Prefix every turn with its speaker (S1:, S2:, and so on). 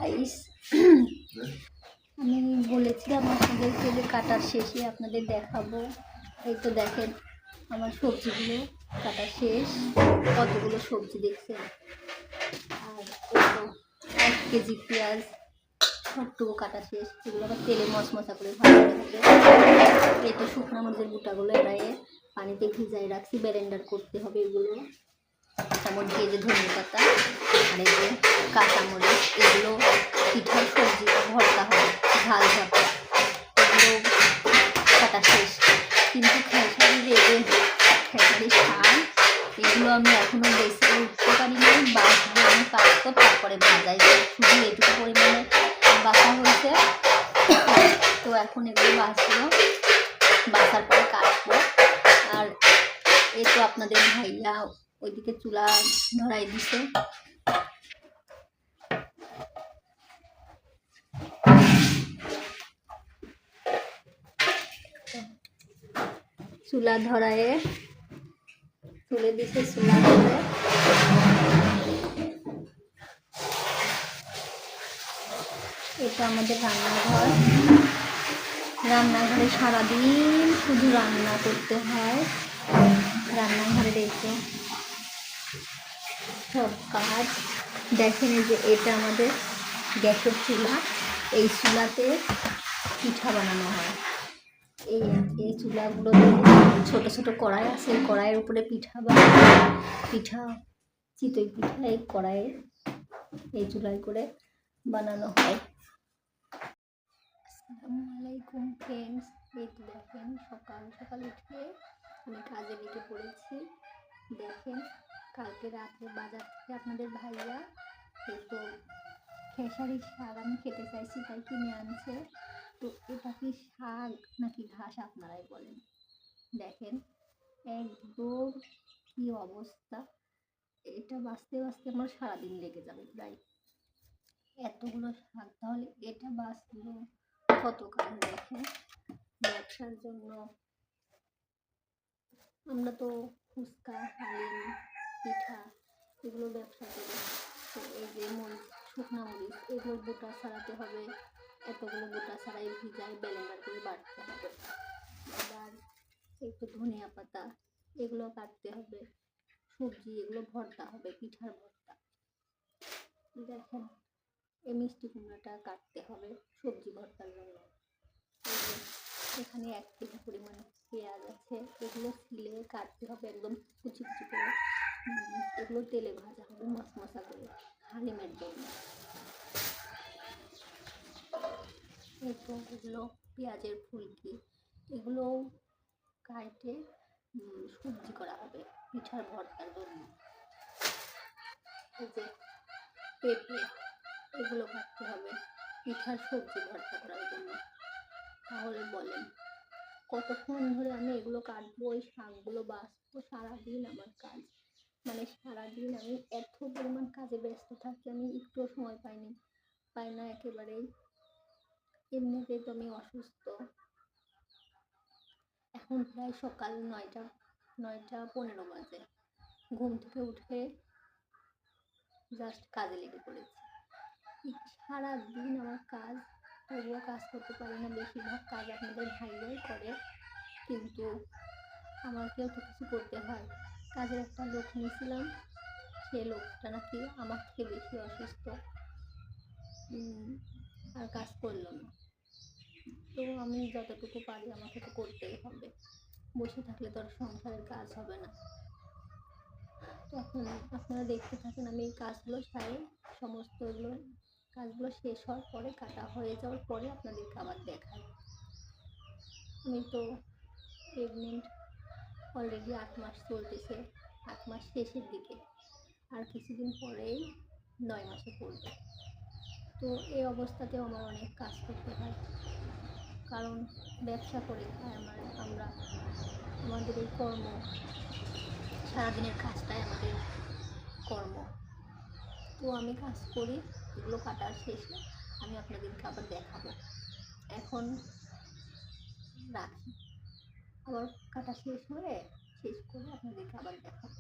S1: Guys, আমি বলেছিলাম আপনাদেরকে যে কাটার শেষে আপনাদের দেখাবো। এই তো দেখেন আমার সবজিগুলো কাটা শেষ। কতগুলো সবজি দেখছেন। আর এই তো 1 কেজি পেঁয়াজ সবটুকু কাটা শেষ। এগুলো আবার তেলে মশমশা করে ভাজতে হবে। এই তো শুকনো মরিচের গুঁটাগুলো এড়াইয়ে পানিতে ভিজাই রাখছি, ব্লেন্ডার করতে হবে। এগুলো কাঁচামরিচ দিয়ে যে ধনে পাতা আর এই যে কাঁচামরিচ, এগুলো পিঠার সবজি ভর্তা হবে, ঝাল ভর্তা। এগুলো কাটা শেষ। কিন্তু খেসারি যে খেসারি শাক, এগুলো আমি এখনও বেশি উঠতে পারিনি। বাঁচবো, আমি কাটবো, তারপরে ভাজাই। শুধু এটুকু পরিমাণে বাছা হয়েছে। তো এখন এগুলো বাছবো, বাছার পরে কাটবো। আর এই তো আপনাদের ভাইয়া ওইদিকে চুলা ধরাই দিছে। চুলা ধরায়ে তুলে দিছে। চুলা ধরে এটা আমাদের রান্নাঘর। রান্নাঘরে সারাদিন শুধু রান্না করতে হয়। রান্নাঘরে দেখো সব কাজ দেখেন। এই যে এটা আমাদের গ্যাসের চুলা। এই চুলাতে পিঠা বানানো হয়। এই চুলাগুলো ছোট ছোট কড়াই আছে, কড়াইয়ের উপরে পিঠা পিঠা চিতই পিঠা এই কড়াইয়ে, এই চুলায় করে বানানো হয়। আসসালামু আলাইকুম ফ্রেন্ডস। এই তো দেখেন সকাল সকাল উঠে আমি কাজে লেগে পড়েছি। দেখেন কালকে রাত্রে বাজার থেকে আপনাদের ভাইয়া এই তো খেসারি শাক আমি খেতে চাইছি তাই কিনে আনছে। তো এটা কি শাক নাকি ঘাস আপনারাই বলেন। দেখেন একদম কি অবস্থা। এটা বাঁচতে বাঁচতে আমার সারাদিন লেগে যাবে প্রায়। এতগুলো শাক, তাহলে এটা বাঁচলো কত কাজ। দেখেন ব্যবসার জন্য আমরা তো ফুচকা, হালিম, পিঠা এগুলো ব্যবসা করি। তো এই যে মরিচ, শুকনো মরিচ, এগুলো বোটা ছাড়াতে হবে। এতগুলো বোটা ছাড়াই ভিজাই ব্লেন্ডার করে বাটতে হবে। আবার একটু ধনিয়া পাতা, এগুলো কাটতে হবে। সবজি এগুলো ভর্তা হবে, পিঠার ভর্তা। দেখেন এই মিষ্টি কুমড়াটা কাটতে হবে সবজি ভর্তার জন্য। এখানে 1 কেজি পরিমাণ পেঁয়াজ আছে, এগুলো সিলে কাটতে হবে একদম কুচি কুচি করে। এগুলো তেলে ভাজা হবে মশমশা করে হালিমের জন্য। এই তো এগুলো পেঁয়াজের ফুলকি, এগুলো কাটে সবজি করা হবে পিঠার ভর্তার জন্য। এই যে পেঁপে, এগুলো কাটতে হবে পিঠার সবজি ভর্তা করার জন্য। তাহলে বলেন কতক্ষণ ধরে আমি এগুলো কাটবো, ওই শাকগুলো বাছবো। সারাদিন আমার কাজ, মানে সারাদিন আমি এত পরিমাণ কাজে ব্যস্ত থাকি, আমি একটু সময় পাই না একেবারেই। এমনিতেই তো আমি অসুস্থ। এখন প্রায় সকাল 9:15 বাজে। ঘুম থেকে উঠে জাস্ট কাজে লেগে পড়েছি। সারাদিন আমার কাজ, তবুও কাজ করতে পারি না। বেশিরভাগ কাজ আপনাদের ভাইয়াই করে, কিন্তু আমাকেও তো কিছু করতে হয়। কাজের একটা লোক নিয়েছিলাম, সে লোকটা নাকি আমার থেকে বেশি অসুস্থ, আর কাজ করলো না। তো আমি যতটুকু পারি আমাকে তো করতেই হবে। বসে থাকলে তো আর সংসারের কাজ হবে না। তখন আপনারা দেখতে থাকেন আমি এই কাজগুলো সারি। সমস্ত কাজগুলো শেষ হওয়ার পরে, কাটা হয়ে যাওয়ার পরে আপনাদেরকে আবার দেখাই। আমি তো প্রেগনেন্ট, অলরেডি 8 মাস চলতেছে, 8 মাস শেষের দিকে। আর কিছুদিন পরেই 9 মাসে পড়বে। তো এই অবস্থাতেও আমার অনেক কাজ করতে হয়, কারণ ব্যবসা করে খাই আমাদের এই কর্ম, সারাদিনের কাজটাই আমাদের কর্ম। তো আমি কাজ করি, এগুলো কাটার শেষে আমি আপনাদেরকে আবার দেখাবো। এখন রাখি, আবার কাটা শেষ করে আপনাদেরকে আবার দেখাবো।